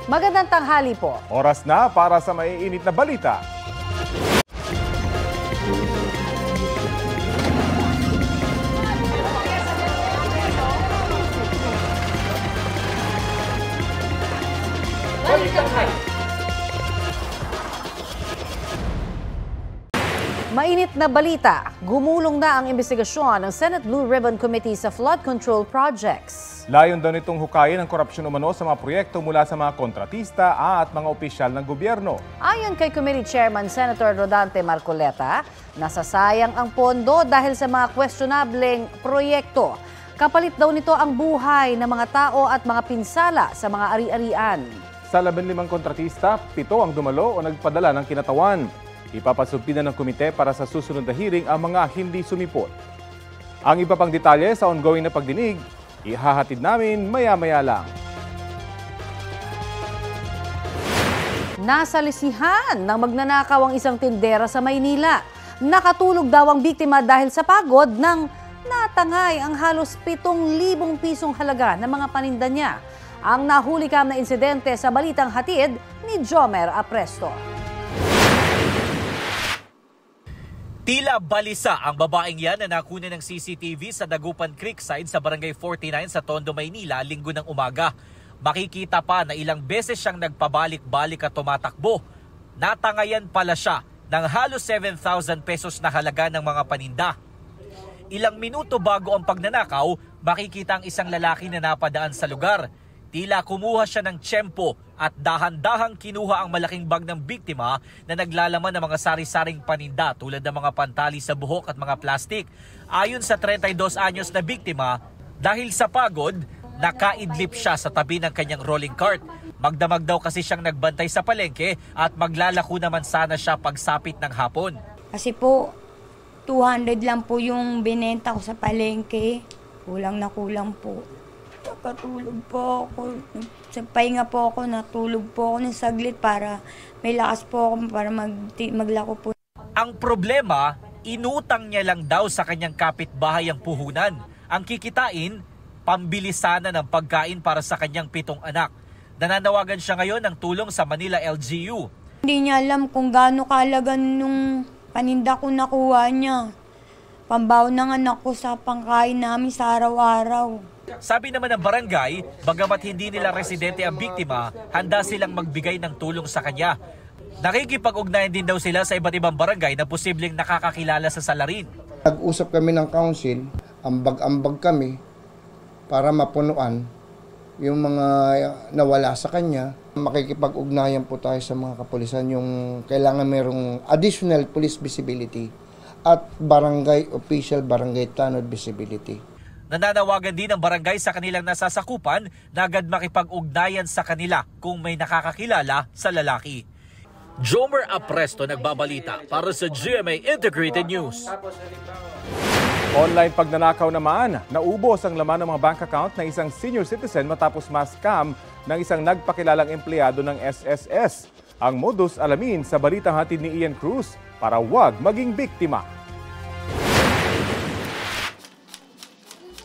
Magandang tanghali po. Oras na para sa maiinit na balita. Mainit na balita, gumulong na ang investigasyon ng Senate Blue Ribbon Committee sa flood control projects. Layon daw nitong hukayin ang korupsyon umano sa mga proyekto mula sa mga kontratista at mga opisyal ng gobyerno. Ayon kay Committee Chairman Senator Rodante Marcoleta, nasasayang ang pondo dahil sa mga questionableng proyekto. Kapalit daw nito ang buhay ng mga tao at mga pinsala sa mga ari-arian. Sa 15 kontratista, 7 ang dumalo o nagpadala ng kinatawan. Ipapasubpina ng komite para sa susunod na hearing ang mga hindi sumipot. Ang iba pang detalye sa ongoing na pagdinig, ihahatid namin maya-maya lang. Nasa lisihan ng magnanakaw ang isang tindera sa Maynila. Nakatulog daw ang biktima dahil sa pagod nang natangay ang halos 7,000 pisong halaga ng mga paninda niya. Ang nahulikam na insidente sa balitang hatid ni Jomer Apresto. Tila balisa ang babaeng yan na nakunan ng CCTV sa Dagupan Creekside sa Barangay 49 sa Tondo, Maynila, linggo ng umaga. Makikita pa na ilang beses siyang nagpabalik-balik at tumatakbo. Natangayan pala siya ng halos 7,000 pesos na halaga ng mga paninda. Ilang minuto bago ang pagnanakaw, makikita ang isang lalaki na napadaan sa lugar. Tila kumuha siya ng tiyempo at dahan-dahang kinuha ang malaking bag ng biktima na naglalaman ng mga sari-saring paninda tulad ng mga pantali sa buhok at mga plastik. Ayon sa 32 anyos na biktima, dahil sa pagod, nakaidlip siya sa tabi ng kanyang rolling cart. Magdamag daw kasi siyang nagbantay sa palengke at maglalako naman sana siya pagsapit ng hapon. Kasi po, 200 lang po yung binenta ko sa palengke. Kulang na kulang po. Nakatulog po ako. Sa pahinga po ako, natulog po ako ng saglit para may lakas po ako para maglako po. Ang problema, inutang niya lang daw sa kanyang kapitbahay ang puhunan. Ang kikitain, pambili sana ng pagkain para sa kanyang 7 anak. Nananawagan siya ngayon ng tulong sa Manila LGU. Hindi niya alam kung gaano kahalaga nung paninda ko nakuha niya. Pambaon ng anak ko sa pangkain namin sa araw-araw. Sabi naman ng barangay, bagamat hindi nila residente ang biktima, handa silang magbigay ng tulong sa kanya. Nakikipag-ugnayan din daw sila sa iba't ibang barangay na posibleng nakakakilala sa salarin. Nag-usap kami ng council, ambag-ambag kami para mapunuan yung mga nawala sa kanya. Makikipag-ugnayan po tayo sa mga kapulisan yung kailangan mayroong additional police visibility at barangay official, barangay tanod visibility. Nananawagan din ang barangay sa kanilang nasasakupan na agad makipag-ugnayan sa kanila kung may nakakakilala sa lalaki. Jomer Apresto nagbabalita para sa GMA Integrated News. Online pagnanakaw naman, naubos ang laman ng mga bank account ng isang senior citizen matapos ma-scam ng isang nagpakilalang empleyado ng SSS. Ang modus alamin sa balitang hatid ni Ian Cruz para wag maging biktima.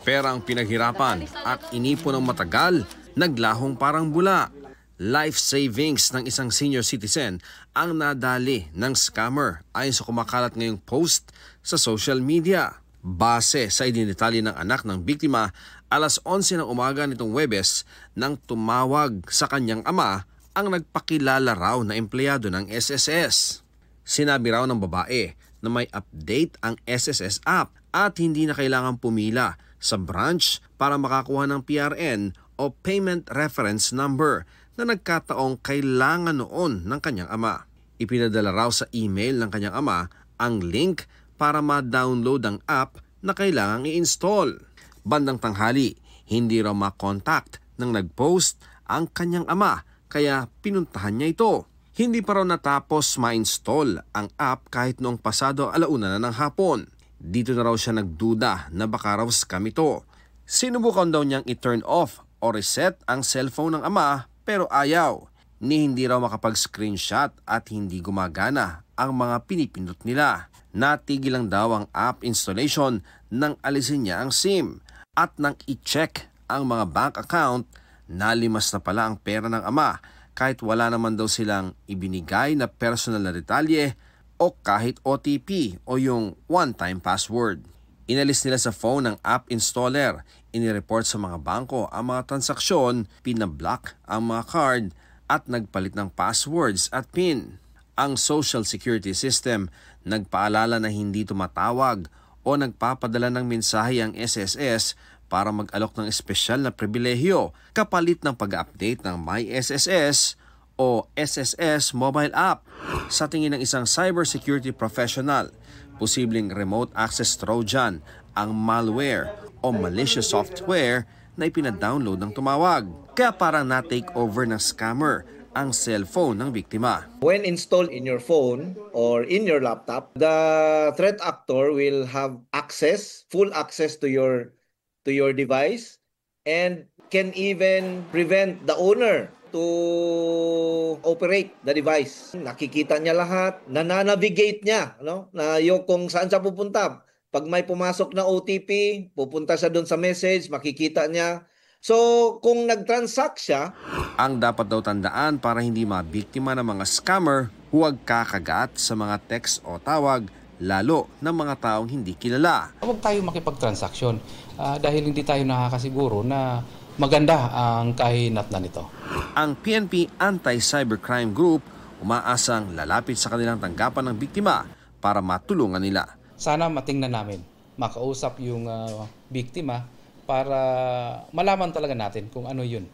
Perang pinaghirapan at inipon ng matagal, naglahong parang bula. Life savings ng isang senior citizen ang nadali ng scammer ayon sa kumakalat ngayong post sa social media. Base sa idinitalye ng anak ng biktima, alas 11 ng umaga nitong Huwebes nang tumawag sa kanyang ama ang nagpakilala raw na empleyado ng SSS. Sinabi raw ng babae na may update ang SSS app at hindi na kailangan pumila sa branch para makakuha ng PRN o Payment Reference Number na nagkataong kailangan noon ng kanyang ama. Ipinadala raw sa email ng kanyang ama ang link para ma-download ang app na kailangang i-install. Bandang tanghali, hindi raw ma-contact nang nag-post ang kanyang ama kaya pinuntahan niya ito. Hindi pa raw natapos ma-install ang app kahit noong pasado 1:00 na ng hapon. Dito na raw siya nagduda na baka raw scam ito. Sinubukan daw niyang i-turn off o reset ang cellphone ng ama pero ayaw. Hindi raw makapag-screenshot at hindi gumagana ang mga pinipindot nila. Natigil lang daw ang app installation nang alisin niya ang SIM. At nang i-check ang mga bank account, nalimas na pala ang pera ng ama kahit wala naman daw silang ibinigay na personal na detalye o kahit OTP o yung one-time password. Inalis nila sa phone ng app installer, inireport sa mga bangko ang mga transaksyon, pinablock ang mga card at nagpalit ng passwords at PIN. Ang Social Security System nagpaalala na hindi tumatawag o nagpapadala ng mensahe ang SSS para mag-alok ng espesyal na pribilehyo kapalit ng pag-update ng MySSS o SSS mobile app. Sa tingin ng isang cybersecurity professional, posibleng remote access Trojan ang malware o malicious software na ipinadownload ng tumawag. Kaya parang na-take over ng scammer ang cellphone ng biktima. When installed in your phone or in your laptop, the threat actor will have full access to your device and can even prevent the owner to operate the device. Nakikita niya lahat, nananavigate niya, na kung saan siya pupunta. Pag may pumasok na OTP, pupunta siya doon sa message, makikita niya. So, kung nag-transact siya, ang dapat daw tandaan para hindi mabiktima ng mga scammer, huwag kakagat sa mga text o tawag, lalo ng mga taong hindi kilala. Huwag tayo makipag-transaksyon dahil hindi tayo nakakasiguro na maganda ang kahinatnan nito. Ang PNP Anti-Cybercrime Group umaasang lalapit sa kanilang tanggapan ng biktima para matulungan nila. Sana matingnan namin, makausap yung biktima para malaman talaga natin kung ano yun.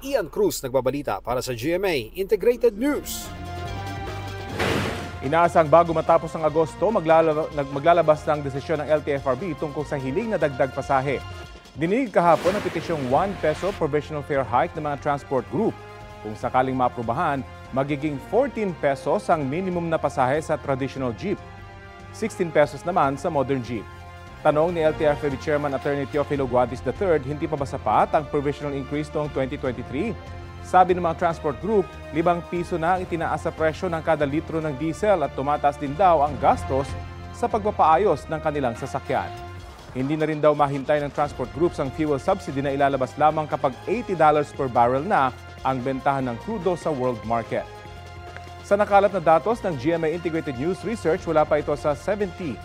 Ian Cruz nagbabalita para sa GMA Integrated News. Inaasang bago matapos ang Agosto, maglalabas ng desisyon ng LTFRB tungkol sa hiling na dagdag pasahe. Dininig kahapon ang petisyong 1 peso provisional fare hike ng mga transport group. Kung sakaling maaprubahan, magiging 14 pesos ang minimum na pasahe sa traditional jeep. 16 pesos naman sa modern jeep. Tanong ni LTFRB Chairman Attorney Teofilo Guadis III, hindi pa ba sapat ang provisional increase noong 2023? Sabi ng mga transport group, 5 piso na ang itinaas sa presyo ng kada litro ng diesel at tumataas din daw ang gastos sa pagpapaayos ng kanilang sasakyan. Hindi na rin daw mahintay ng transport groups ang fuel subsidy na ilalabas lamang kapag $80 per barrel na ang bentahan ng crudo sa world market. Sa nakalat na datos ng GMA Integrated News Research, wala pa ito sa $70.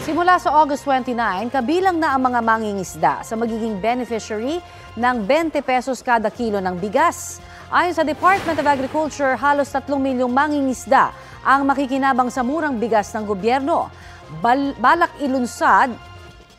Simula sa August 29, kabilang na ang mga mangingisda sa magiging beneficiary ng 20 pesos kada kilo ng bigas. Ayon sa Department of Agriculture, halos 3 milyong mangingisda ang makikinabang sa murang bigas ng gobyerno. Balak ilunsad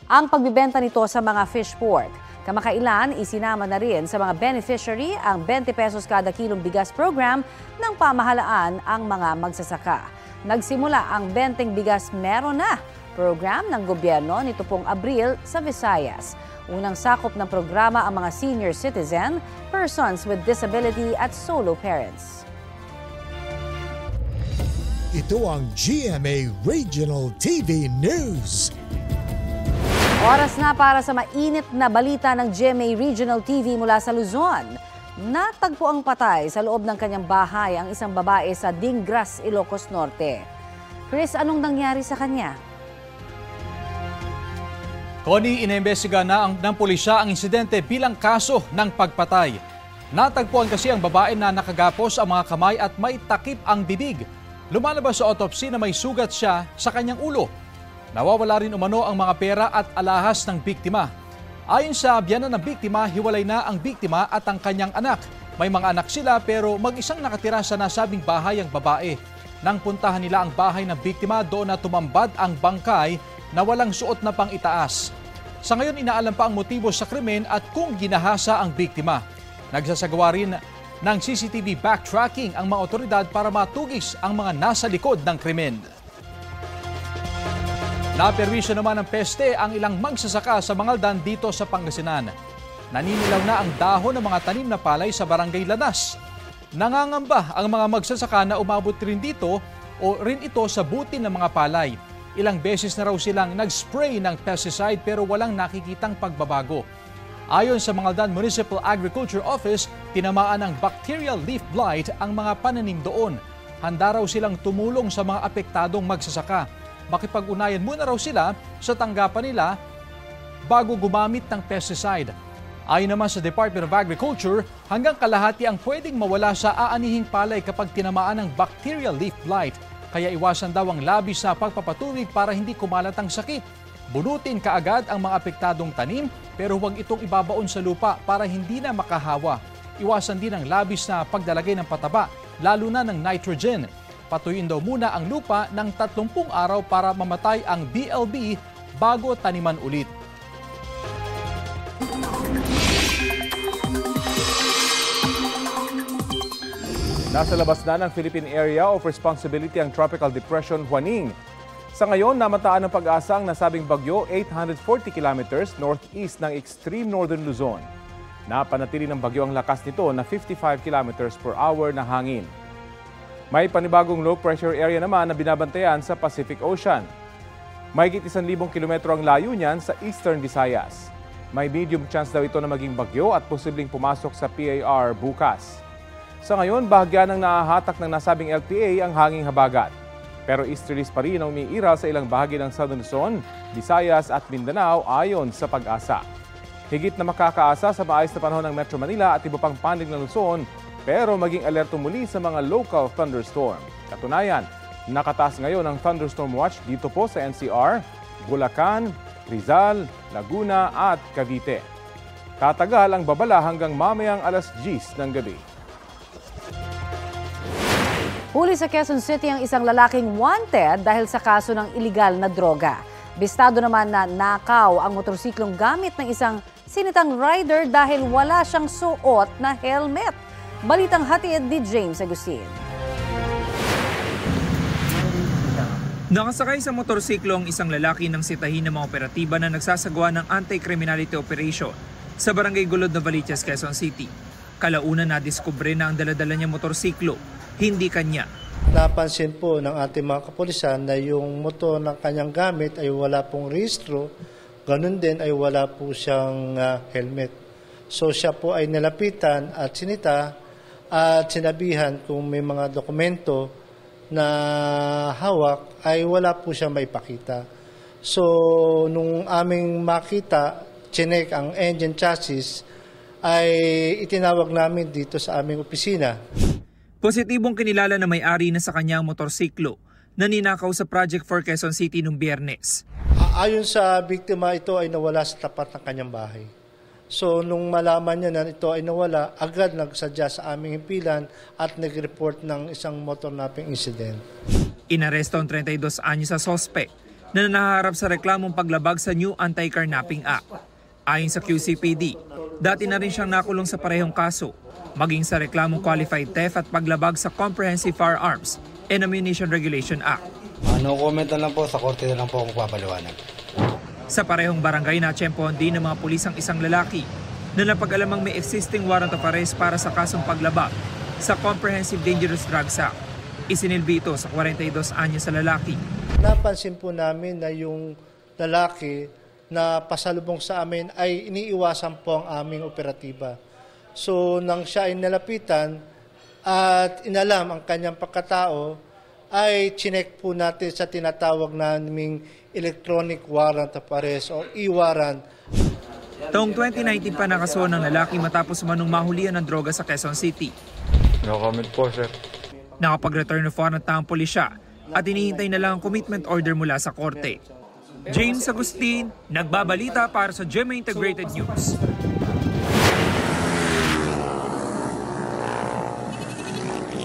ang pagbibenta nito sa mga fish port. Kamakailan, isinama na rin sa mga beneficiary ang 20 pesos kada kilong bigas program ng pamahalaan ang mga magsasaka. Nagsimula ang Benteng Bigas Meron Na program ng gobyerno nito pong Abril sa Visayas. Unang sakop ng programa ang mga senior citizen, persons with disability at solo parents. Ito ang GMA Regional TV News. Oras na para sa mainit na balita ng GMA Regional TV mula sa Luzon. Natagpo ang patay sa loob ng kanyang bahay ang isang babae sa Dingras, Ilocos Norte. Chris, anong nangyari sa kanya? Connie, inimbestiga na ng pulisya ang insidente bilang kaso ng pagpatay. Natagpuan kasi ang babae na nakagapos ang mga kamay at may takip ang bibig. Lumalabas sa autopsy na may sugat siya sa kanyang ulo. Nawawala rin umano ang mga pera at alahas ng biktima. Ayon sa biyanan ng biktima, hiwalay na ang biktima at ang kanyang anak. May mga anak sila pero mag-isang nakatira sa nasabing bahay ang babae. Nang puntahan nila ang bahay ng biktima, doon na tumambad ang bangkay na walang suot na pang-itaas. Sa ngayon, inaalam pa ang motibo sa krimen at kung ginahasa ang biktima. Nagsasagawa rin ng CCTV backtracking ang mga otoridad para matugis ang mga nasa likod ng krimen. Naperwisyo naman ng peste ang ilang magsasaka sa Mangaldan dito sa Pangasinan. Naninilaw na ang dahon ng mga tanim na palay sa Barangay Lanas. Nangangamba ang mga magsasaka na umabot rin dito o rin ito sa buti ng mga palay. Ilang beses na raw silang nag-spray ng pesticide pero walang nakikitang pagbabago. Ayon sa Mangaldan Municipal Agriculture Office, tinamaan ng bacterial leaf blight ang mga pananim doon. Handa raw silang tumulong sa mga apektadong magsasaka. Makipag-unayan muna raw sila sa tanggapan nila bago gumamit ng pesticide. Ayon naman sa Department of Agriculture, hanggang kalahati ang pwedeng mawala sa aanihing palay kapag tinamaan ng bacterial leaf blight. Kaya iwasan daw ang labis na pagpapatuloy para hindi kumalat ang sakit. Bunutin kaagad ang mga apektadong tanim pero huwag itong ibabaon sa lupa para hindi na makahawa. Iwasan din ang labis na pagdalagay ng pataba, lalo na ng nitrogen. Patuyuin daw muna ang lupa ng 30 araw para mamatay ang BLB bago taniman ulit. Nasa labas na ng Philippine Area of Responsibility ang Tropical Depression Juaning. Sa ngayon, namataan ng pag-asa ang nasabing bagyo 840 kilometers northeast ng extreme northern Luzon. Napanatili ng bagyo ang lakas nito na 55 kilometers per hour na hangin. May panibagong low pressure area naman na binabantayan sa Pacific Ocean. Mahigit 1,000 kilometro ang layo niyan sa Eastern Visayas. May medium chance daw ito na maging bagyo at posibleng pumasok sa PAR bukas. Sa ngayon, bahagya ng nahahatak ng nasabing LPA ang hanging habagat. Pero easterlies pa rin ang umiiral sa ilang bahagi ng Southern Luzon, Visayas at Mindanao ayon sa pag-asa. Higit na makakaasa sa maayos na panahon ng Metro Manila at iba pang panig ng Luzon, pero maging alerto muli sa mga local thunderstorm. Katunayan, nakataas ngayon ang thunderstorm watch dito po sa NCR, Bulacan, Rizal, Laguna at Cavite. Tatagal ang babala hanggang mamayang alas 10 ng gabi. Huli sa Quezon City ang isang lalaking wanted dahil sa kaso ng iligal na droga. Bistado naman na nakaw ang motorsiklong gamit ng isang sinitang rider dahil wala siyang suot na helmet. Balitang hatid ni James Agustin. Nakasakay sa motorsiklo ang isang lalaki ng sitahin ng mga operatiba na nagsasagawa ng anti-criminality operation sa Barangay Gulod, Novaliches, Quezon City. Kalauna na diskubre na ang daladala niya motorsiklo, hindi kanya. Napansin po ng ating mga kapulisan na yung motor ng kanyang gamit ay wala pong rehistro, ganun din ay wala po siyang helmet. So siya po ay nilapitan at sinita at sinabihan kung may mga dokumento na hawak ay wala po siya maipakita. So nung aming makita, chinek ang engine chassis, ay itinawag namin dito sa aming opisina. Positibong kinilala na may-ari na sa kanyang motorsiklo na ninakaw sa Project 4 Quezon City noong Biyernes. Ayon sa biktima, ito ay nawala sa tapat ng kanyang bahay. So nung malaman niya na ito ay nawala, agad nagsadya sa aming himpilan at nag-report ng isang motor napping incident. Inaresto ang 32 anyos sa sospek na nahaharap sa reklamong paglabag sa New Anti-Carnapping Act. Ayon sa QCPD, dati na rin siyang nakulong sa parehong kaso, maging sa reklamong qualified theft at paglabag sa Comprehensive Firearms and Ammunition Regulation Act. No comment na lang po, sa korte na lang po ako papaliwanag. Sa parehong barangay natsyempohan din ng mga pulis ang isang lalaki na napag-alamang may existing warrant of arrest para sa kasong paglabag sa Comprehensive Dangerous Drugs Act. Isinilbi ito sa 42 anyos sa lalaki. Napansin po namin na yung lalaki na pasalubong sa amin ay iniiwasan po ang aming operatiba. So nang siya ay nalapitan at inalam ang kanyang pagkatao, ay chinek po natin sa tinatawag naming electronic warrant of arrest o e-warrant. Taong 2019 pa nakaso ng lalaki matapos manong mahulihan ng droga sa Quezon City. No comment po, sir. Nakapag-return of warrant na ang pulisya at hinihintay na lang ang commitment order mula sa korte. James Agustin, nagbabalita para sa GMA Integrated News.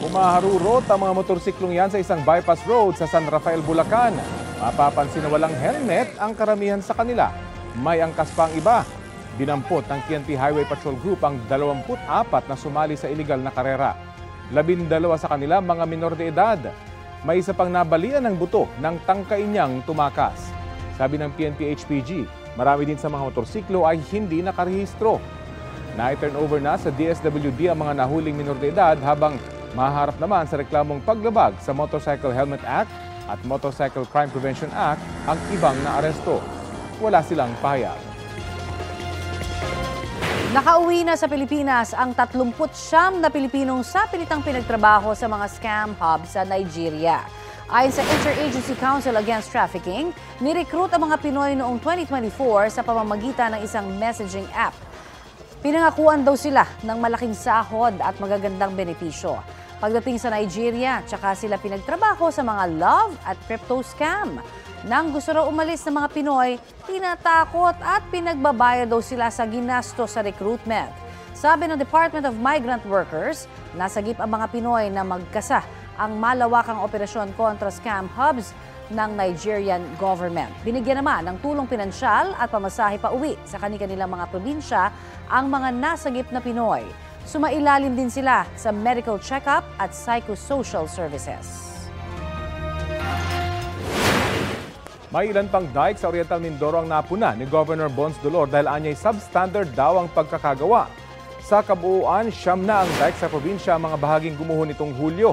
Umaharurot ang mga motorsiklong yan sa isang bypass road sa San Rafael, Bulacan. Mapapansin na walang helmet ang karamihan sa kanila. May angkas pa ang iba. Dinampot ng PNP Highway Patrol Group ang 24 na sumali sa iligal na karera. 12 sa kanila mga minor de edad. May isa pang nabalian ng buto ng tangkain niyang tumakas. Sabi ng PNP HPG, marami din sa mga motorsiklo ay hindi nakarehistro. Na-turn over na sa DSWD ang mga nahuling minor de edad habang maharap naman sa reklamong paglabag sa Motorcycle Helmet Act at Motorcycle Crime Prevention Act ang ibang naaresto. Wala silang pahayag. Nakauwi na sa Pilipinas ang 39 na Pilipinong sa pilitang pinagtrabaho sa mga scam hubs sa Nigeria. Ayon sa Interagency Council Against Trafficking, nirecruit ang mga Pinoy noong 2024 sa pamamagitan ng isang messaging app. Pinangakuan daw sila ng malaking sahod at magagandang benepisyo. Pagdating sa Nigeria, tsaka sila pinagtrabaho sa mga love at crypto scam. Nang gusto raw umalis ng mga Pinoy, tinatakot at pinagbabayad daw sila sa ginasto sa recruitment. Sabi ng Department of Migrant Workers, nasagip ang mga Pinoy na magkasa ang malawakang operasyon kontra scam hubs ng Nigerian government. Binigyan naman ng tulong pinansyal at pamasahe pa uwi sa kanilang mga probinsya ang mga nasagip na Pinoy. Sumailalim din sila sa medical check-up at psychosocial services. May ilan pang dike sa Oriental Mindoro ang napuna ni Governor Bons Dolor dahil anyay substandard daw ang pagkakagawa. Sa kabuuan, 9 na ang dike sa probinsya ang mga bahaging gumuho nitong Hulyo.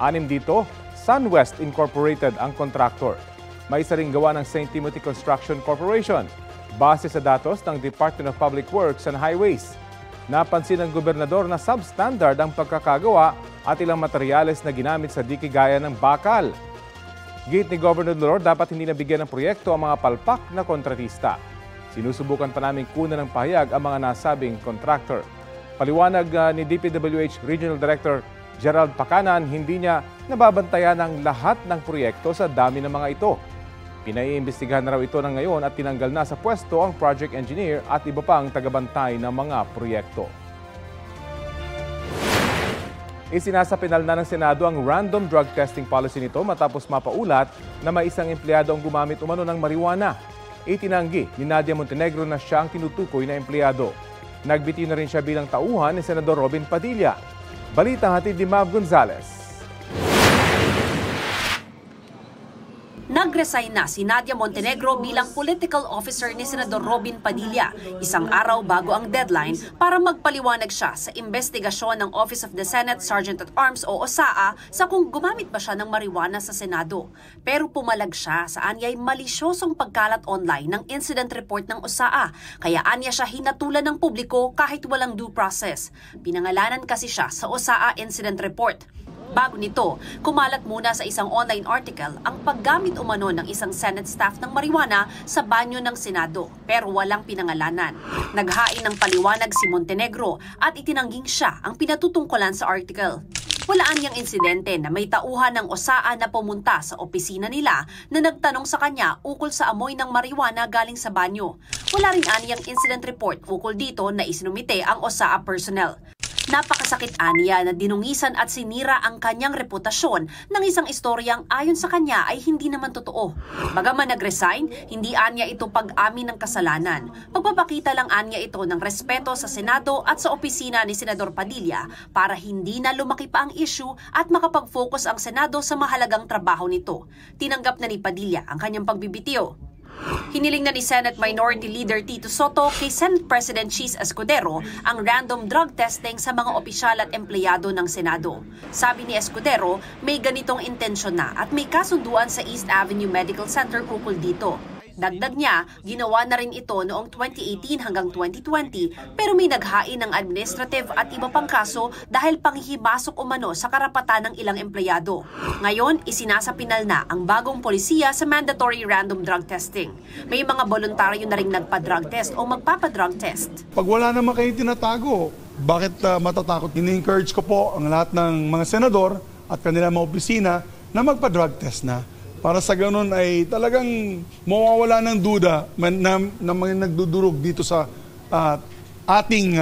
6 dito, SunWest Incorporated ang contractor. May isa ring gawa ng St. Timothy Construction Corporation. Base sa datos ng Department of Public Works and Highways. Napansin ng gobernador na substandard ang pagkakagawa at ilang materyales na ginamit sa dike gaya ng bakal. Git ni Governor Dolor, dapat hindi nabigyan ng proyekto ang mga palpak na kontratista. Sinusubukan pa namin kunan ng pahayag ang mga nasabing contractor. Paliwanag ni DPWH Regional Director Gerald Pacanan, hindi niya nababantayan ang lahat ng proyekto sa dami ng mga ito. Pinaiimbestigahan na raw ito ng ngayon at tinanggal na sa pwesto ang project engineer at iba pang tagabantay ng mga proyekto. Isinasapinal na ng Senado ang random drug testing policy nito matapos mapaulat na may isang empleyado ang gumamit umano ng marijuana. Itinanggi ni Nadia Montenegro na siya ang tinutukoy na empleyado. Nagbitiw na rin siya bilang tauhan ni Senador Robin Padilla. Balitang hatid ni Mav Gonzalez. Nag-resign na si Nadia Montenegro bilang political officer ni Senador Robin Padilla, isang araw bago ang deadline para magpaliwanag siya sa investigasyon ng Office of the Senate Sergeant-at-Arms o OSAA sa kung gumamit ba siya ng marijuana sa Senado. Pero pumalag siya sa anyay malisyosong pagkalat online ng incident report ng OSAA, kaya anya siya hinatulan ng publiko kahit walang due process. Pinangalanan kasi siya sa OSAA incident report. Bago nito, kumalat muna sa isang online article ang paggamit umano ng isang Senate staff ng marijuana sa banyo ng Senado, pero walang pinangalanan. Naghain ng paliwanag si Montenegro at itinangging siya ang pinatutungkulan sa article. Walaan niyang insidente na may tauhan ng OSAA na pumunta sa opisina nila na nagtanong sa kanya ukol sa amoy ng marijuana galing sa banyo. Wala rin aniyang incident report ukol dito na isinumite ang OSAA personnel. Napakasakit aniya na dinungisan at sinira ang kanyang reputasyon ng isang istoryang ayon sa kanya ay hindi naman totoo. Bagaman nag-resign, hindi anya ito pag-amin ng kasalanan. Pagpapakita lang anya ito ng respeto sa Senado at sa opisina ni Senador Padilla para hindi na lumaki pa ang issue at makapag-focus ang Senado sa mahalagang trabaho nito. Tinanggap na ni Padilla ang kanyang pagbibitiw. Hiniling na ni Senate Minority Leader Tito Soto kay Senate President Cheese Escudero ang random drug testing sa mga opisyal at empleyado ng Senado. Sabi ni Escudero, may ganitong intensyon na at may kasunduan sa East Avenue Medical Center ukol dito. Dagdag niya, ginawa na rin ito noong 2018 hanggang 2020 pero may naghain ng administrative at iba pang kaso dahil panghihimasok umano sa karapatan ng ilang empleyado. Ngayon, isinasapinal na ang bagong polisiya sa mandatory random drug testing. May mga voluntaryo na rin nagpa-drug test o magpapa-drug test. Pag wala naman kayo tinatago, bakit matatakot? Ini-encourage ko po ang lahat ng mga senador at kanilang mga opisina na magpa-drug test na. Para sa ganun ay talagang mawawala ng duda na mga nagdudurog dito sa ating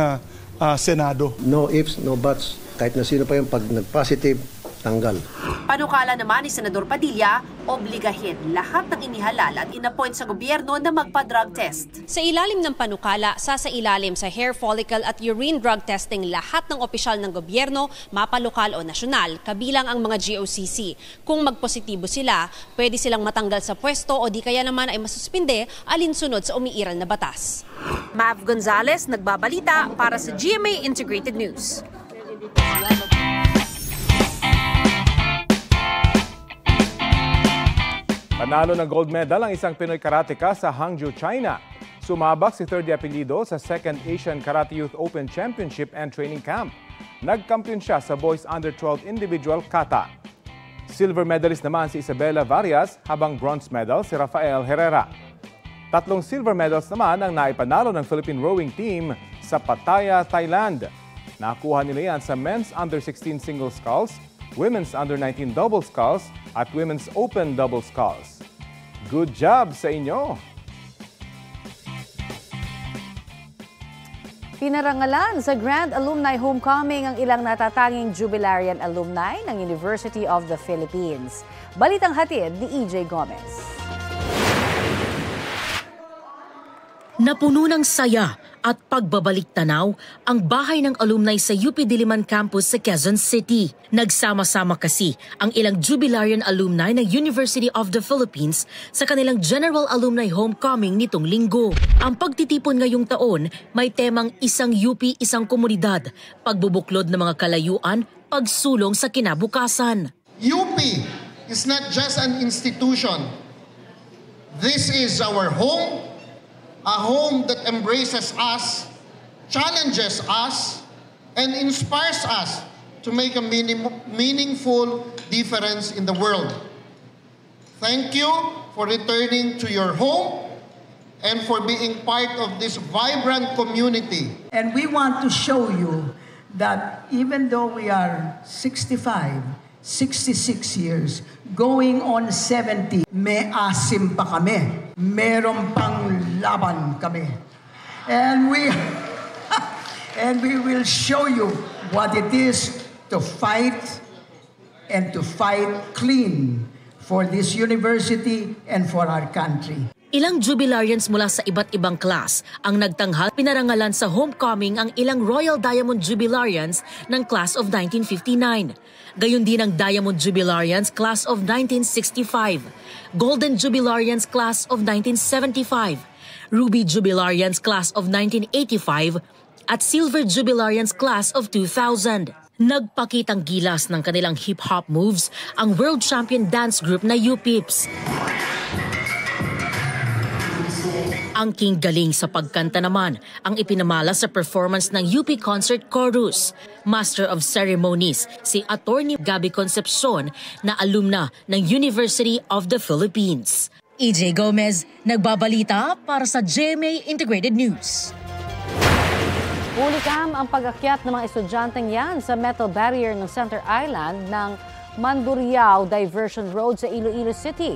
Senado. No ifs, no buts. Kahit na sino pa yung pag nag-positive, tanggal. Panukala naman ni Senador Padilla, obligahin lahat ng inihalal at inappoint sa gobyerno na magpa-drug test. Sa ilalim ng panukala, sasailalim sa hair follicle at urine drug testing lahat ng opisyal ng gobyerno, mapalokal o nasyonal, kabilang ang mga GOCC. Kung magpositibo sila, pwede silang matanggal sa pwesto o di kaya naman ay masuspinde alinsunod sa umiiral na batas. Mav Gonzalez, nagbabalita para sa GMA Integrated News. Panalo ng gold medal ang isang Pinoy karateka sa Hangzhou, China. Sumabak si third apelido sa 2nd Asian Karate Youth Open Championship and Training Camp. Nagkampiyon siya sa boys under-12 individual kata. Silver medalist naman si Isabella Varias habang bronze medal si Rafael Herrera. 3 silver medals naman ang naipanalo ng Philippine rowing team sa Pattaya, Thailand. Nakuha nila yan sa men's under-16 single sculls, women's under-19 double sculls at women's open double sculls. Good job sa inyo! Pinarangalan sa Grand Alumni Homecoming ang ilang natatanging jubilarian alumni ng University of the Philippines. Balitang hatid ni EJ Gomez. Napuno ng saya at pagbabalik-tanaw ang bahay ng alumni sa UP Diliman Campus sa Quezon City. Nagsama-sama kasi ang ilang jubilarian alumni ng University of the Philippines sa kanilang General Alumni Homecoming nitong linggo. Ang pagtitipon ngayong taon may temang isang UP, isang komunidad, pagbubuklod ng mga kalayuan, pagsulong sa kinabukasan. UP is not just an institution. This is our home. A home that embraces us, challenges us, and inspires us to make a meaningful difference in the world. Thank you for returning to your home and for being part of this vibrant community. And we want to show you that even though we are 65, 66 years, going on 70, may asim pa kami. Meron pang laban kami. And we will show you what it is to fight and to fight clean for this university and for our country. Ilang jubilarians mula sa iba't ibang class ang nagtanghal. Pinarangalan sa homecoming ang ilang Royal Diamond Jubilarians ng Class of 1959. Gayon din ang Diamond Jubilarians Class of 1965, Golden Jubilarians Class of 1975, Ruby Jubilarians Class of 1985, at Silver Jubilarians Class of 2000. Nagpakitang gilas ng kanilang hip-hop moves ang world champion dance group na UPIPS. Ang king galing sa pagkanta naman ang ipinamala sa performance ng UP Concert Chorus. Master of Ceremonies si Attorney Gabby Concepcion na alumna ng University of the Philippines. EJ Gomez, nagbabalita para sa GMA Integrated News. Hulikam ang pag-akyat ng mga estudyanteng yan sa metal barrier ng Center Island ng Mandurriao Diversion Road sa Iloilo City.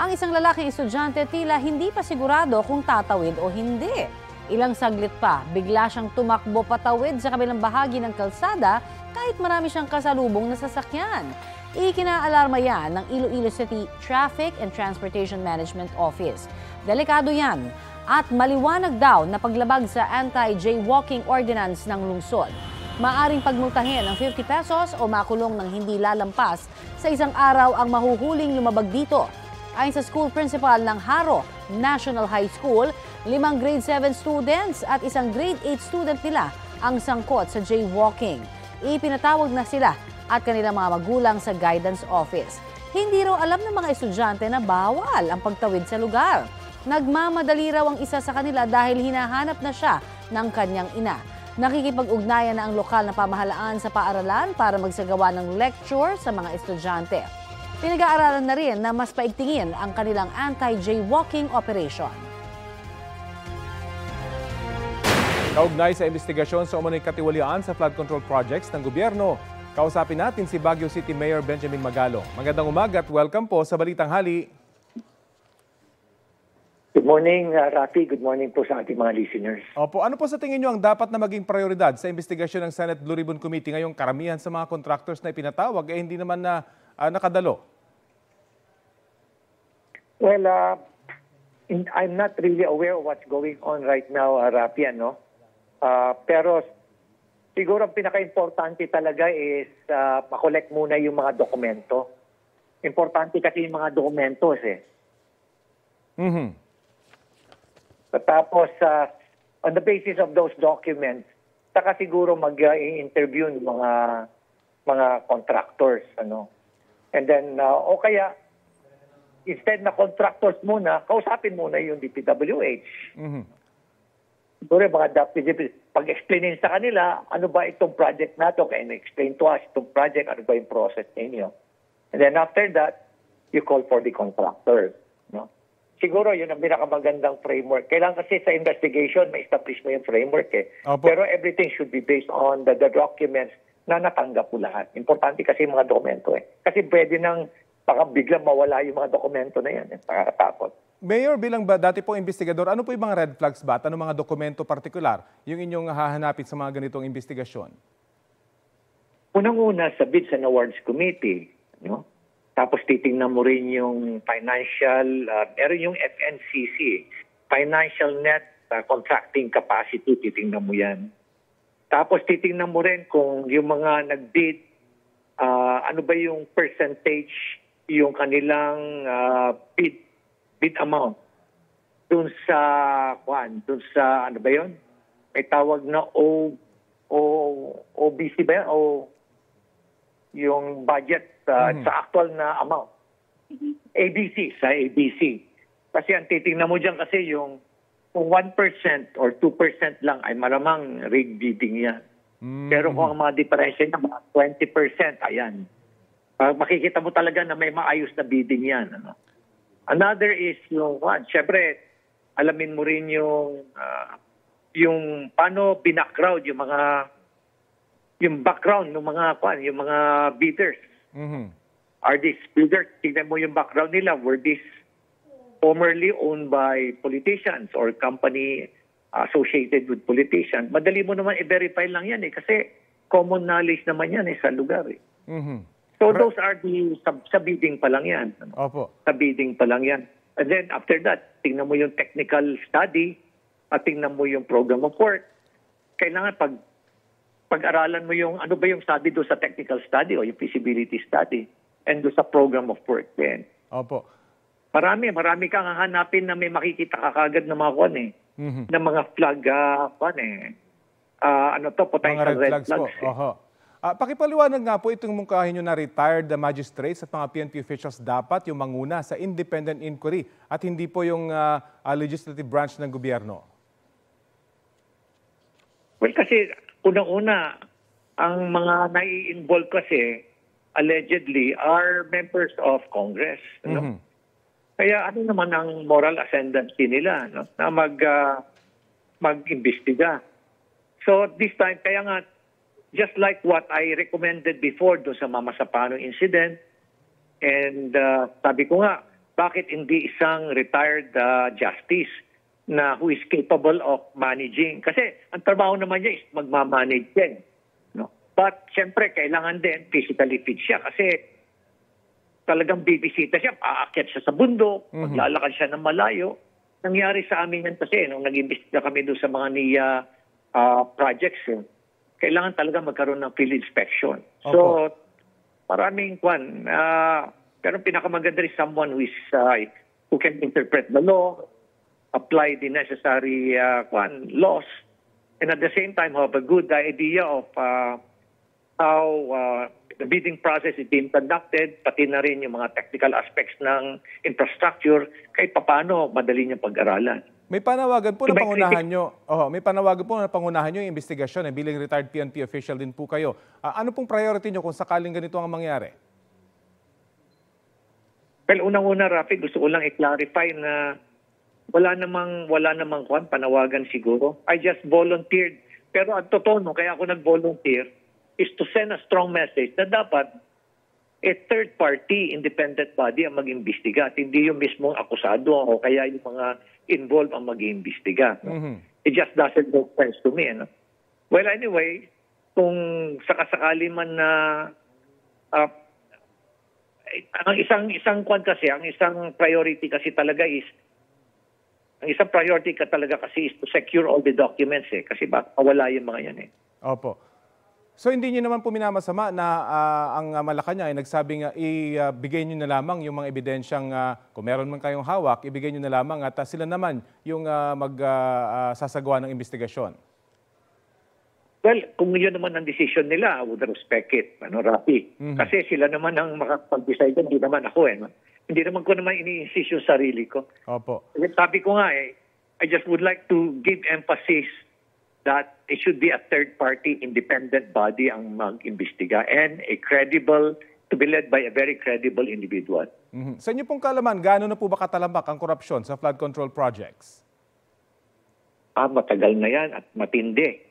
Ang isang lalaking estudyante tila hindi pa sigurado kung tatawid o hindi. Ilang saglit pa, bigla siyang tumakbo patawid sa kabilang bahagi ng kalsada kahit marami siyang kasalubong na sasakyan. Ikinaalarma yan ng Iloilo City Traffic and Transportation Management Office. Delikado yan at maliwanag daw na paglabag sa anti-jaywalking ordinance ng lungsod. Maaring pagmultahin ng 50 pesos o makulong ng hindi lalampas sa isang araw ang mahuhuling lumabag dito. Ayon sa school principal ng Haro National High School, 5 grade 7 students at isang grade 8 student nila ang sangkot sa jaywalking. Ipinatawag na sila at kanilang mga magulang sa guidance office. Hindi raw alam ng mga estudyante na bawal ang pagtawid sa lugar. Nagmamadali raw ang isa sa kanila dahil hinahanap na siya ng kanyang ina. Nakikipag-ugnayan na ang lokal na pamahalaan sa paaralan para magsagawa ng lecture sa mga estudyante. Pinag-aaralan na rin na mas paigtingin ang kanilang anti-jaywalking operation. Kaugnay sa investigasyon sa umano'y katiwalian sa flood control projects ng gobyerno, kausapin natin si Baguio City Mayor Benjamin Magalo. Magandang umaga at welcome po sa Balitang Hali. Good morning, Rafi. Good morning po sa ating mga listeners. Opo, ano po sa tingin nyo ang dapat na maging prioridad sa investigasyon ng Senate Blue Ribbon Committee ngayong karamihan sa mga contractors na ipinatawag hindi naman na nakadalo? Well, I'm not really aware of what's going on right now, Rafi, no? Pero siguro ang pinaka-importante talaga is makolek muna yung mga dokumento. Importante kasi yung mga dokumentos Tapos, on the basis of those documents, saka siguro mag-interview ng mga contractors, ano? And then, o kaya, instead na contractors muna, kausapin muna yung DPWH. Siguro mga pag-explainin sa kanila, ano ba itong project na ito? Kaya explain to us itong project, ano ba yung process ninyo? And then after that, you call for the contractor. No? siguro yun ang pinakamagandang framework. Kailangan kasi sa investigation, may establish mo yung framework eh. Opo. Pero everything should be based on the documents na natanggap mo lahat. Importante kasi yung mga dokumento eh. Kasi pwede nang baka biglang mawala yung mga dokumento na yan. Nakakatakot. Mayor, bilang dati pong investigador, ano po yung mga red flags ba at ano mga dokumento partikular yung inyong hahanapin sa mga ganitong investigasyon? Unang-una sa Bids and Awards Committee, no? Tapos titingnan mo rin yung financial, meron yung FNCC, Financial Net Contracting Capacity, titingnan mo yan. Tapos titingnan mo rin kung yung mga nag-bid, ano ba yung percentage yung kanilang bid amount dun sa ano ba yun? May tawag na OBC ba yan? Yung budget sa actual na amount. ABC, sa ABC. Kasi ang titingnan mo dyan kasi yung kung 1% or 2% lang ay maramang rig bidding yan. Pero kung ang mga diferensya na mga 20%, ayan. Makikita mo talaga na may maayos na bidding yan. Ano? Another is yung, syempre, alamin mo rin yung paano binackground yung background ng mga bidders. Are these bidders, tignan mo yung background nila, were these formerly owned by politicians or company associated with politicians? Madali mo naman i-verify lang yan kasi common knowledge naman yan sa lugar eh. So those are sa bidding pa lang yan. Opo. Sa bidding pa lang yan. And then after that, tingnan mo yung technical study at tingnan mo yung program of work. Kailangan pag-aralan mo yung ano ba yung study doon sa technical study o yung feasibility study and doon sa program of work din. Opo. Marami kang hahanapin na may makikita ka kagad na mga na mga flag potential mga red flags. Oho. Pakipaliwanag nga po itong mungkahin nyo na retired magistrates at mga PNP officials dapat yung manguna sa independent inquiry at hindi po yung legislative branch ng gobyerno. Well, kasi unang-una, ang mga nai-involve kasi allegedly are members of Congress. No? Kaya ano naman ang moral ascendancy nila na mag-imbestiga. So this time, kaya nga, just like what I recommended before do sa Mama Sapano incident, and sabi ko nga, bakit hindi isang retired justice na who is capable of managing? Kasi ang trabaho naman niya is magmamanage din. No? But siyempre, kailangan din physically fit siya kasi talagang bibisita siya, aakyat siya sa bundok, maglalakad siya ng malayo. Nangyari sa amin yan kasi nung nag-imbestiga kami doon sa mga NIA projects, kailangan talaga magkaroon ng field inspection. Opo. So, maraming pero pinakamaganda rin someone who can interpret the law, apply the necessary laws, and at the same time have a good idea of how the bidding process is being conducted, pati na rin yung mga technical aspects ng infrastructure, kahit paano madali niyang pag-aralan. May panawagan po na pangunahan nyo. May panawagan po na pangunahan nyo yung investigasyon. Bilang retired PNP official din po kayo. Ano pong priority nyo kung sakaling ganito ang mangyari? Well, unang-una, Rafi, gusto ko lang i-clarify na wala namang panawagan siguro. I just volunteered. Pero ang totoo, kaya ako nag-volunteer is to send a strong message na dapat a third-party independent body ang mag-imbestiga at hindi yung mismong akusado o kaya yung mga involved ang mag-iimbestiga. It just doesn't make sense to me. No? Well, anyway, kung sakasakali man na ang isang priority kasi talaga is to secure all the documents kasi baka mawala yung mga yan Opo. So hindi niyo naman po minamasama na ang Malacanang ay nagsabing ibigay niyo na lamang yung mga ebidensyang kung meron man kayong hawak, ibigay niyo na lamang at sila naman yung magsasagawa ng investigasyon. Well, kung yun naman ang decision nila, I would respect it, Rafi. Kasi sila naman ang makapag-decide, hindi naman ako Hindi naman ko naman ini-insist yung sarili ko. Opo. Sabi ko nga I just would like to give emphasis that it should be a third-party independent body ang mag-imbestiga and to be led by a very credible individual. Sa inyo pong kaalaman, gaano na po ba katalamak ang korupsyon sa flood control projects? Matagal na yan at matindi.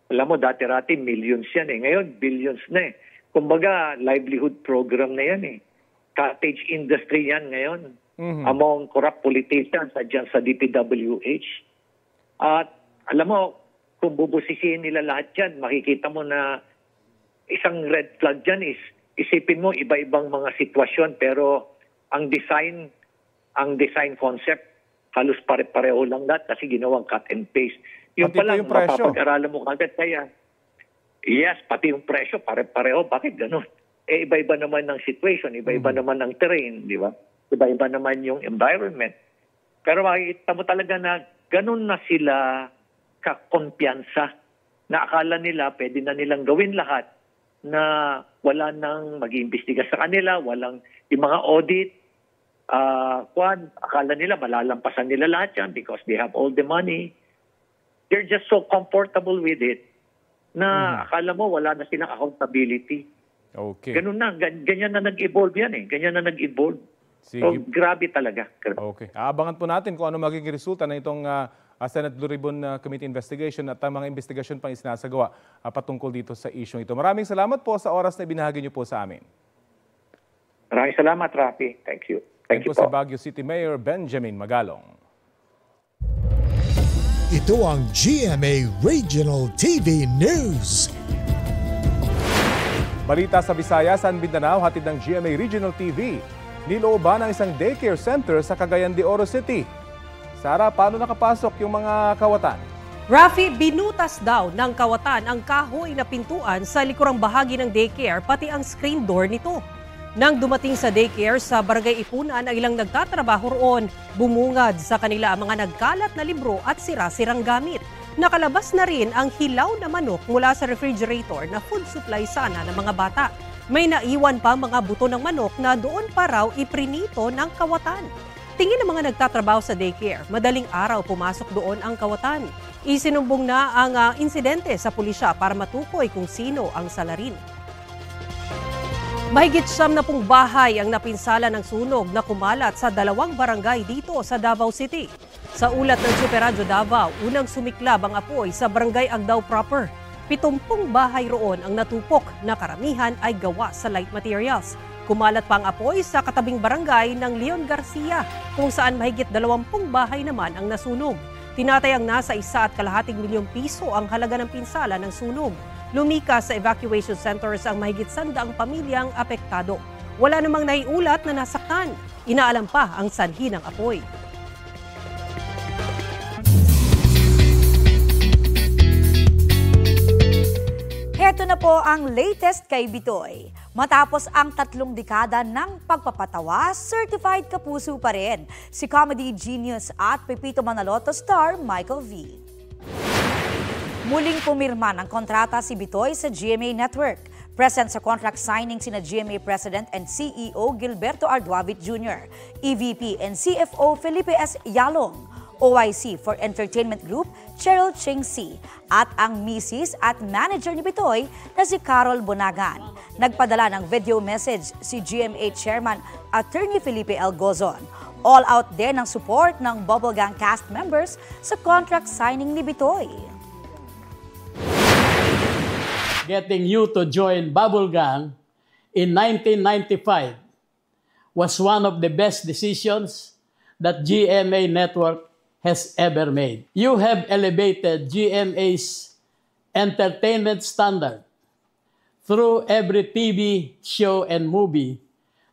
Alam mo, dati-rati millions yan eh. Ngayon, billions na eh. Kumbaga, livelihood program na yan eh. Cottage industry yan ngayon. Among corrupt politicians at dyan sa DPWH. At alam mo, kung bubusisihin nila lahat yan, makikita mo na isang red flag dyan is, isipin mo, iba-ibang mga sitwasyon, pero ang design concept, halos pare-pareho lang lahat kasi ginawang cut and paste. Yung pala, mapapag-aralan mo kagad kaya. Yes, pati yung presyo, pare-pareho. Bakit ganun? Iba-iba naman ng situation, iba-iba naman ng terrain, di ba? Iba-iba naman yung environment. Pero makikita mo talaga na ganun na sila kakumpiyansa na akala nila pwede na nilang gawin lahat na wala nang mag-iimbestiga sa kanila, walang yung mga audit, akala nila malalampasan nila lahat yan because they have all the money. They're just so comfortable with it na akala mo wala na silang accountability. Okay. Ganun na, ganyan na nag-evolve yan eh. Ganyan na nag-evolve. So, grabe talaga. Okay. Aabangan po natin kung ano magiging resulta na itong Senate Blue Ribbon Committee investigation at ang mga investigasyon pang isinasagawa patungkol dito sa issue ito. Maraming salamat po sa oras na ibinahagi niyo po sa amin. Maraming salamat, Rafi. Thank you. Thank you po. Si Baguio City Mayor Benjamin Magalong. Ito ang GMA Regional TV News. Balita sa Visayas, San Mindanao, hatid ng GMA Regional TV. Nilooban ang isang daycare center sa Cagayan de Oro City. Sara, paano nakapasok yung mga kawatan? Rafi, binutas daw ng kawatan ang kahoy na pintuan sa likurang bahagi ng daycare pati ang screen door nito. Nang dumating sa daycare sa Barangay Ipunan ang ilang nagtatrabaho roon, bumungad sa kanila ang mga nagkalat na libro at sira-sirang gamit. Nakalabas na rin ang hilaw na manok mula sa refrigerator na food supply sana ng mga bata. May naiwan pa mga buto ng manok na doon pa raw iprinito ng kawatan. Tingin ng mga nagtatrabaho sa daycare, madaling araw pumasok doon ang kawatan. Isinumbong na ang insidente sa pulisya para matukoy kung sino ang salarin. Mahigit 70 bahay ang napinsala ng sunog na kumalat sa 2 barangay dito sa Davao City. Sa ulat ng Super Radyo Davao, unang sumiklab ang apoy sa barangay Agdao proper. 70 bahay roon ang natupok na karamihan ay gawa sa light materials. Kumalat pa ang apoy sa katabing barangay ng Leon Garcia kung saan mahigit 20 bahay naman ang nasunog. Tinatayang nasa 1.2 milyong piso ang halaga ng pinsala ng sunog. Lumikas sa evacuation centers ang mahigit 100 pamilyang apektado. Wala namang naiulat na nasaktan. Inaalam pa ang sanhi ng apoy. Heto na po ang latest kay Bitoy. Matapos ang 3 dekada ng pagpapatawa, certified kapuso pa rin si comedy genius at Pepito Manaloto star Michael V. Muling pumirma ng kontrata si Bitoy sa GMA Network. Present sa contract signing sina GMA President and CEO Gilberto Arduavit Jr., EVP and CFO Felipe S. Yalong, OIC for Entertainment Group Cheryl Chingsi, at ang misis at manager ni Bitoy na si Carol Bonagan. Nagpadala ng video message si GMA Chairman Attorney Felipe L. Gozon. All out din ang support ng Bubble Gang cast members sa contract signing ni Bitoy. Getting you to join Bubble Gang in 1995 was one of the best decisions that GMA Network has ever made. You have elevated GMA's entertainment standard through every TV show and movie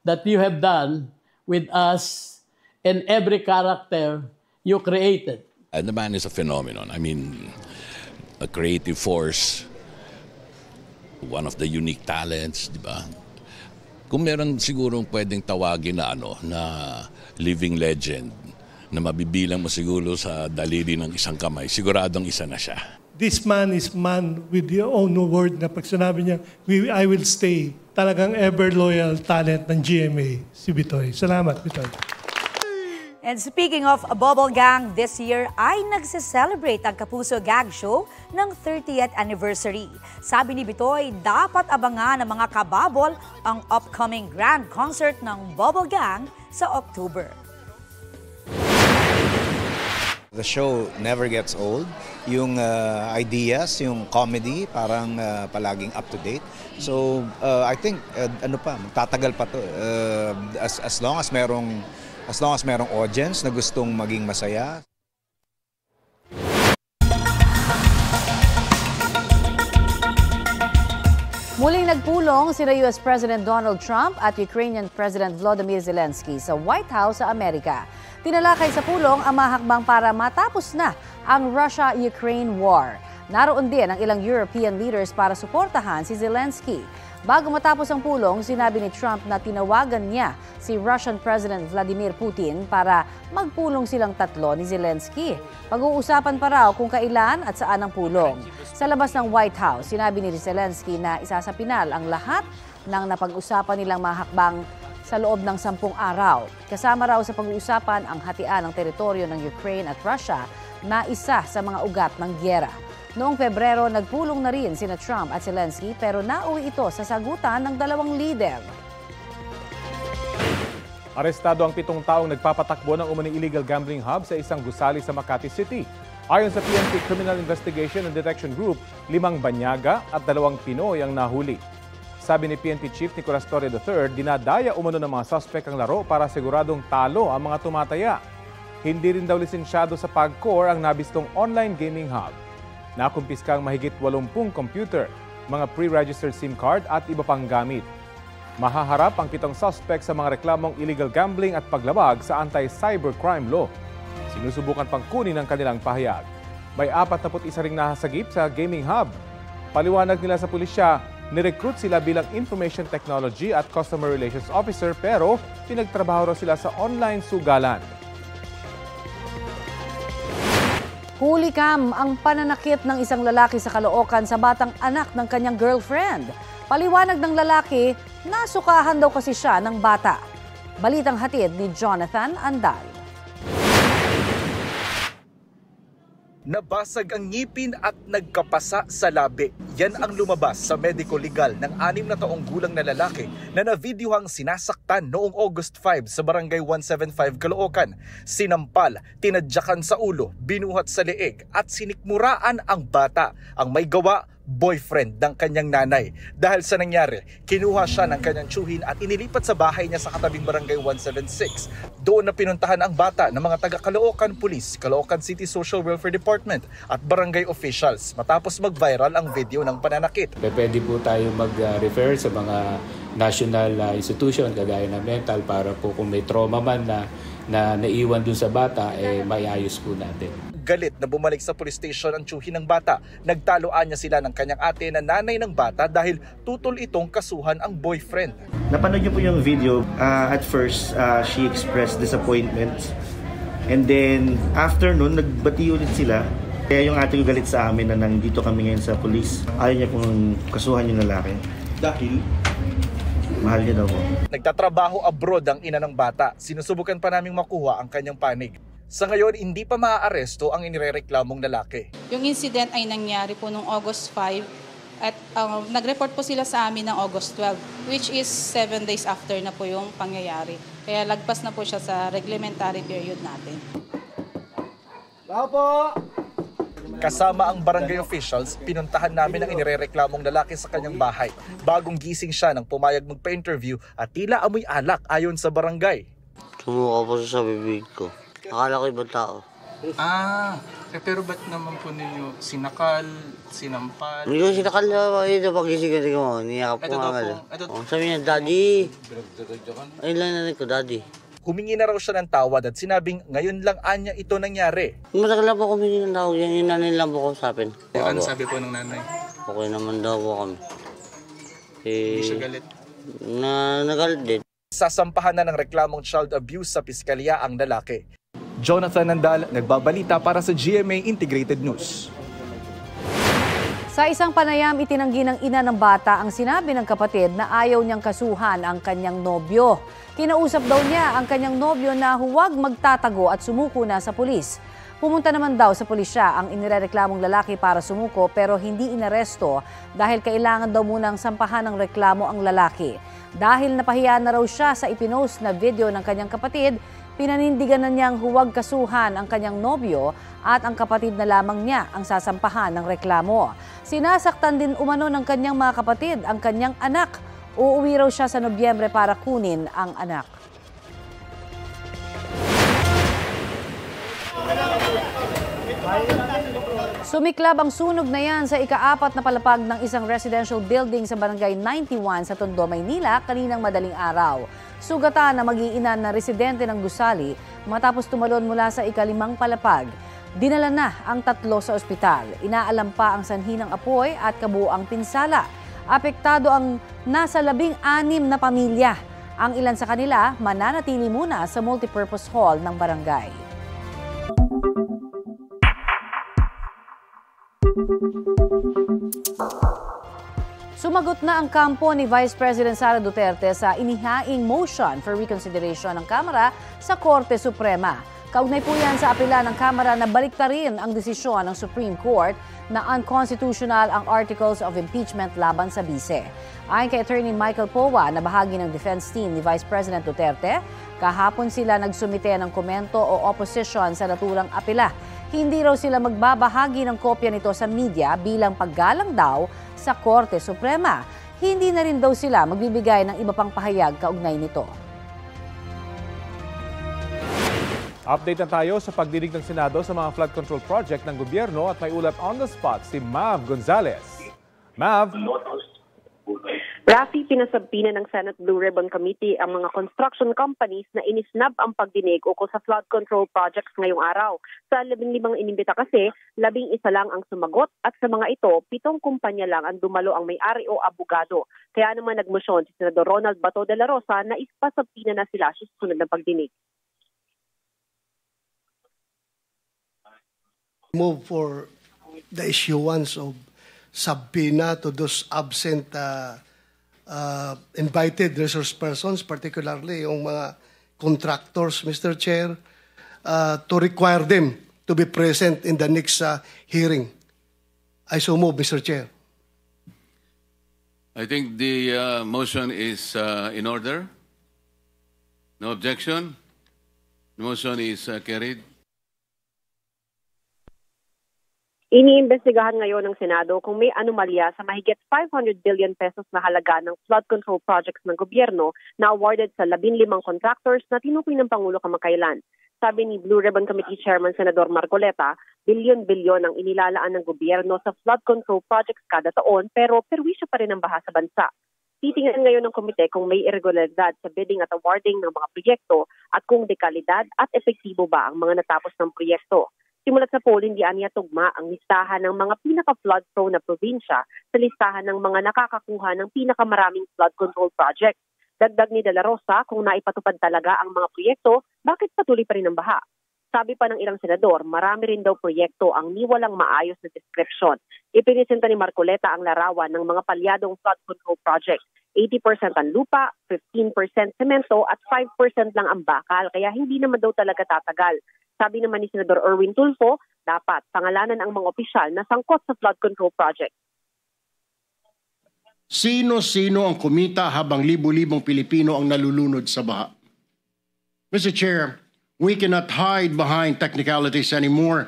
that you have done with us and every character you created. The man is a phenomenon. I mean, a creative force, one of the unique talents, di ba? Kung meron sigurong pwedeng tawagin na na living legend na mabibilang mo siguro sa daliri ng isang kamay, siguradong isa na siya. This man is man with your own word na pag sinabi niya, I will stay. Talagang ever loyal talent ng GMA, si Bitoy. Salamat, Bitoy. And speaking of Bubble Gang, this year ay nagse-celebrate ang Kapuso Gag Show ng 30th anniversary. Sabi ni Bitoy, dapat abangan ng mga kababol ang upcoming grand concert ng Bubble Gang sa October. The show never gets old. Yung ideas, yung comedy, parang palaging up to date. So I think magtatagal pa to. As long as merong audience na gustong maging masaya. Muling nagpulong sina US President Donald Trump at Ukrainian President Volodymyr Zelensky sa White House sa Amerika. Tinalakay sa pulong ang mga hakbang para matapos na ang Russia-Ukraine war. Naroon din ang ilang European leaders para suportahan si Zelensky. Bago matapos ang pulong, sinabi ni Trump na tinawagan niya si Russian President Vladimir Putin para magpulong silang tatlo ni Zelensky. Pag-uusapan pa raw kung kailan at saan ang pulong. Sa labas ng White House, sinabi ni Zelensky na isasapinal ang lahat ng napag-usapan nilang mga hakbang sa loob ng 10 araw. Kasama raw sa pag-uusapan ang hatian ng teritoryo ng Ukraine at Russia na isa sa mga ugat ng gyera. Noong Pebrero, nagpulong na rin sina Trump at Zelensky pero nauwi ito sa sagutan ng dalawang lider. Arestado ang 7 taong nagpapatakbo ng umano'y illegal gambling hub sa isang gusali sa Makati City. Ayon sa PNP Criminal Investigation and Detection Group, 5 banyaga at 2 Pinoy ang nahuli. Sabi ni PNP Chief Nicolas Torre III, dinadaya umano ng mga suspect ang laro para siguradong talo ang mga tumataya. Hindi rin daw lisensyado sa PAGCOR ang nabistong online gaming hub. Nakumpiska ang mahigit 80 computer, mga pre-registered SIM card at iba pang gamit. Mahaharap ang 7 suspect sa mga reklamong illegal gambling at paglabag sa anti-cybercrime law. Sinusubukan pang kunin ang kanilang pahayag. May 41 ring nahasagip sa gaming hub. Paliwanag nila sa pulisya, nirecruit sila bilang Information Technology at Customer Relations Officer pero pinagtrabaho raw sila sa online sugalan. Hulikam ang pananakit ng isang lalaki sa Caloocan sa batang anak ng kanyang girlfriend. Paliwanag ng lalaki, nasukahan daw kasi siya ng bata. Balitang hatid ni Jonathan Andal. Nabasag ang ngipin at nagkapasa sa labi. Yan ang lumabas sa medico legal ng 6 na taong gulang na lalaki na navideohang sinasaktan noong August 5 sa Barangay 175 Caloocan. Sinampal, tinadyakan sa ulo, binuhat sa leeg at sinikmuraan ang bata. Ang may gawa, boyfriend ng kanyang nanay. Dahil sa nangyari, kinuha siya ng kanyang tsuhin at inilipat sa bahay niya sa katabing Barangay 176. Doon na pinuntahan ang bata ng mga taga Caloocan Police, Caloocan City Social Welfare Department at barangay officials matapos mag-viral ang video ng pananakit. Pwede po tayo mag-refer sa mga national institution kagaya ng mental para po kung may trauma man na naiwan dun sa bata, maiayos po natin. Galit na bumalik sa police station ang tsuhin ng bata. Nagtaloan niya sila ng kanyang ate na nanay ng bata dahil tutol itong kasuhan ang boyfriend. Napanood niyo po yung video. At first, she expressed disappointment. And then, after nun, nagbati ulit sila. Kaya yung ate ko galit sa amin na nandito kami ngayon sa police. Ayaw niya pong kasuhan yung lalaki. Dahil? Mahal niya daw po. Nagtatrabaho abroad ang ina ng bata. Sinusubukan pa naming makuha ang kanyang panig. Sa ngayon, hindi pa maaaresto ang inirereklamong lalaki. Yung incident ay nangyari po noong August 5 at nag-report po sila sa amin ng August 12, which is 7 days after na po yung pangyayari. Kaya lagpas na po siya sa reglementary period natin. Po! Kasama ang barangay officials, pinuntahan namin ang inirereklamong lalaki sa kanyang bahay. Bagong gising siya nang pumayag magpa-interview at tila amoy alak ayon sa barangay. Sumuka po sa bibig ko. Akala ko ibang tao. Pero ba't naman po ninyo sinampal? Hindi ko sinakal na ito pag-isig ko. Niyakap ko nga. Sabi niya, Daddy. Ayun lang na ko, Daddy. Humingi na raw siya ng tawad at sinabing ngayon lang anya ito nangyari. Matagal lang po humingi ng tawad. Yan yung nanay lang po kausapin. Ano sabi po ng nanay? Okay naman daw po kami. Hindi siya galit? Nagalit din. Sasampahan na ng reklamong child abuse sa piskalya ang lalaki. Jonathan Andal, nagbabalita para sa GMA Integrated News. Sa isang panayam, itinanggi ng ina ng bata ang sinabi ng kapatid na ayaw niyang kasuhan ang kanyang nobyo. Kinausap daw niya ang kanyang nobyo na huwag magtatago at sumuko na sa pulis. Pumunta naman daw sa pulisya ang inirereklamong lalaki para sumuko pero hindi inaresto dahil kailangan daw munang sampahan ng reklamo ang lalaki. Dahil napahiya na raw siya sa ipinost na video ng kanyang kapatid, pinanindigan na niyang huwag kasuhan ang kanyang nobyo at ang kapatid na lamang niya ang sasampahan ng reklamo. Sinasaktan din umano ng kanyang mga kapatid ang kanyang anak. Uuwi raw siya sa Nobyembre para kunin ang anak. Sumiklab ang sunog na yan sa ika-4 na palapag ng isang residential building sa Barangay 91 sa Tondo, Maynila kaninang madaling araw. Sugatan na mag-iinan na residente ng Gusali matapos tumalon mula sa ika-5 palapag. Dinala na ang 3 sa ospital. Inaalam pa ang sanhi ng apoy at kabuuang pinsala. Apektado ang nasa 16 na pamilya. Ang ilan sa kanila mananatili muna sa multipurpose hall ng barangay. Sumagot na ang kampo ni Vice President Sara Duterte sa inihaing motion for reconsideration ng Kamara sa Korte Suprema. Kaugnay po yan sa apela ng Kamara na baliktarin ang desisyon ng Supreme Court na unconstitutional ang articles of impeachment laban sa bise. Ayon kay Attorney Michael Powa na bahagi ng defense team ni Vice President Duterte, kahapon sila nagsumite ng komento o opposition sa naturang apela. Hindi raw sila magbabahagi ng kopya nito sa media bilang paggalang daw sa Korte Suprema. Hindi na rin daw sila magbibigay ng iba pang pahayag kaugnay nito. Update na tayo sa pagdinig ng Senado sa mga flood control project ng gobyerno at may ulat on the spot si Mav Gonzalez. Mav? Rafi, pinasabina ng Senate Blue Ribbon Committee ang mga construction companies na inisnab ang pagdinig ukol sa flood control projects ngayong araw. Sa 15 inimbita kasi, 11 lang ang sumagot at sa mga ito, 7 kumpanya lang ang dumalo ang may-ari o abogado. Kaya naman nagmosyon si Senador Ronald Bato de la Rosa na ispasabina na sila sa susunod na pagdinig. Move for the issuance of subpoena to those absent invited resource persons, particularly yung mga contractors, Mr. Chair, to require them to be present in the next hearing. I so move, Mr. Chair. I think the motion is in order. No objection. The motion is carried. Iniimbestigahan ngayon ng Senado kung may anomalya sa mahigit 500 billion pesos na halaga ng flood control projects ng gobyerno na awarded sa 15 contractors na tinukoy ng Pangulo kamakailan. Sabi ni Blue Ribbon Committee Chairman Senador Marcoleta, bilyon-bilyon ang inilalaan ng gobyerno sa flood control projects kada taon pero perwisyo pa rin ang baha sa bansa. Titingnan ngayon ng komite kung may irregularidad sa bidding at awarding ng mga proyekto at kung dekalidad at epektibo ba ang mga natapos ng proyekto. Simulat sa poll, hindi aniya tugma ang listahan ng mga pinaka-flood prone na probinsya sa listahan ng mga nakakakuha ng pinakamaraming flood control project. Dagdag ni De La Rosa, kung naipatupad talaga ang mga proyekto, bakit patuloy pa rin ang baha? Sabi pa ng ilang senador, marami rin daw proyekto ang niwalang maayos na description. Ipinisinta ni Marcoleta ang larawan ng mga palyadong flood control project. 80% ang lupa, 15% semento at 5% lang ang bakal, kaya hindi naman daw talaga tatagal. Sabi naman ni Senador Erwin Tulfo, dapat pangalanan ang mga opisyal na sangkot sa flood control project. Sino-sino ang kumita habang libu-libong Pilipino ang nalulunod sa baha? Mr. Chair, we cannot hide behind technicalities anymore.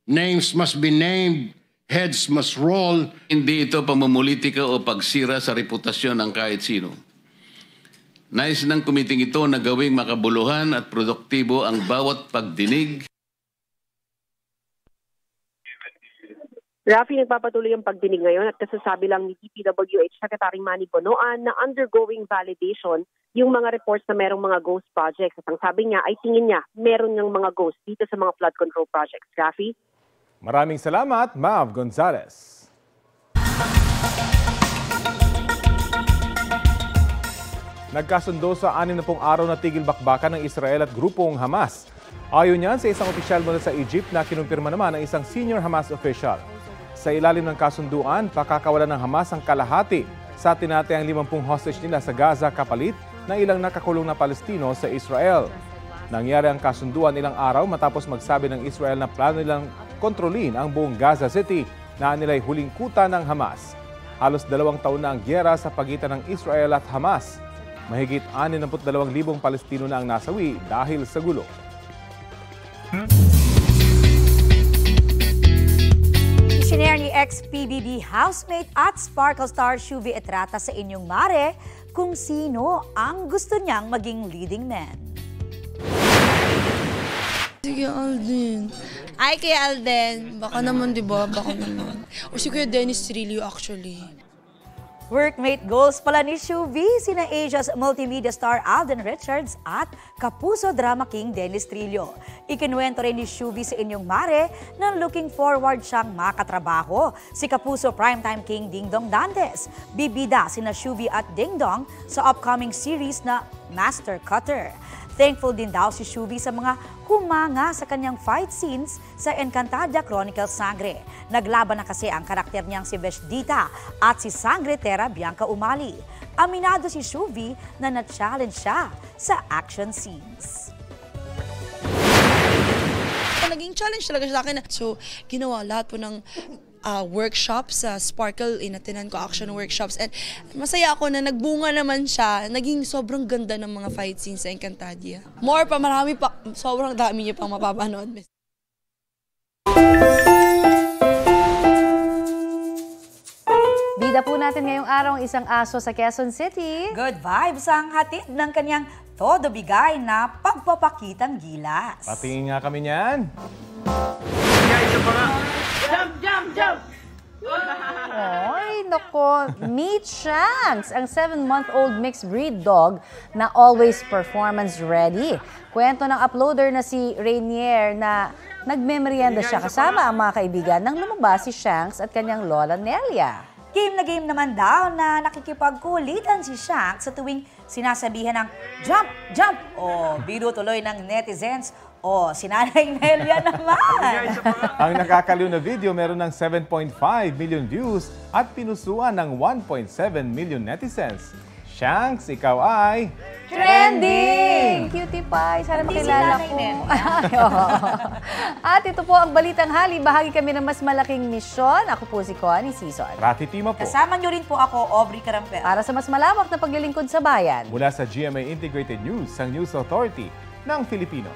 Names must be named, heads must roll. Hindi ito pamumulitika o pagsira sa reputasyon ng kahit sino. Nais ng kumiting ito na gawing makabuluhan at produktibo ang bawat pagdinig. Rafi, nagpapatuloy ang pagdinig ngayon at kasasabi lang ni DPWH Secretary Manny Bonoan na undergoing validation yung mga reports na merong mga ghost projects. At ang sabi niya ay tingin niya meron ng mga ghost dito sa mga flood control projects. Rafi? Maraming salamat, Mav Gonzalez. Nagkasundo sa 60 araw na tigil bakbakan ng Israel at grupong Hamas. Ayon yan sa isang opisyal mula sa Egypt na kinumpirma naman ng isang senior Hamas official. Sa ilalim ng kasunduan, pakakawalan ng Hamas ang kalahati sa tinatayang 50 hostage nila sa Gaza kapalit ng ilang nakakulong na Palestino sa Israel. Nangyari ang kasunduan ilang araw matapos magsabi ng Israel na plano nilang kontrolin ang buong Gaza City na nila'y huling kuta ng Hamas. Halos 2 taon na ang gyera sa pagitan ng Israel at Hamas. Mahigit 62,000 Palestino na ang nasawi dahil sa gulo. Isinare ni ex-PBB housemate at Sparkle star Shuvi Etrata sa Inyong Mare kung sino ang gusto niyang maging leading man. Sige, Alden. Ay, kay Alden. Baka naman, di ba? Baka naman. O si Kuya Dennis Trillo, actually. Workmate goals pala ni Shuvi, sina Asia's multimedia star Alden Richards at Kapuso Drama King Dennis Trillo. Ikinuwento rin ni Shuvi sa Inyong Mare na looking forward siyang makatrabaho si Kapuso Primetime King Ding Dong Dantes. Bibida sina Shuvi at Ding Dong sa upcoming series na Master Cutter. Thankful din daw si Shuvi sa mga humanga sa kanyang fight scenes sa Encantadia Chronicles Sangre. Naglaban na kasi ang karakter niyang si Veshdita at si Sangre Terra Bianca Umali. Aminado si Shuvi na na-challenge siya sa action scenes. Naging challenge talaga siya sa akin. So, ginawa lahat po ng workshop sa Sparkle, inatinan ko action workshops, and masaya ako na nagbunga naman siya. Naging sobrang ganda ng mga fight scenes sa Encantadia. More pa, marami pa, sobrang dami niyo pang mapapanood. Bida po natin ngayong araw ang isang aso sa Quezon City. Good vibes ang hatid ng kanyang todo bigay na pagpapakitang gilas. Patingin nga kami niyan. Jump, jump, jump! Ay, nako. Meet Shanks, ang 7-month-old mixed breed dog na always performance ready. Kwento ng uploader na si Rainier na nagmemorienda siya kasama ang mga kaibigan nang lumabas si Shanks at kanyang lola Nelia. Game na game naman daw na nakikipagkulitan si Shanks sa tuwing sinasabihan ng jump, jump o biro tuloy ng netizens o si Nanay Nelia naman. Ang nakakaliw na video meron ng 7.5 million views at pinusuan ng 1.7 million netizens. Shanks, ikaw ay... Trending! Cutie Pie, sana makilala ko. At ito po ang Balitang Hali. Bahagi kami ng mas malaking misyon. Ako po si Connie Sison. Rati Tima po. Kasama niyo rin po ako, Aubrey Carampel. Para sa mas malawak na paglilingkod sa bayan. Mula sa GMA Integrated News, ang News Authority ng Filipino.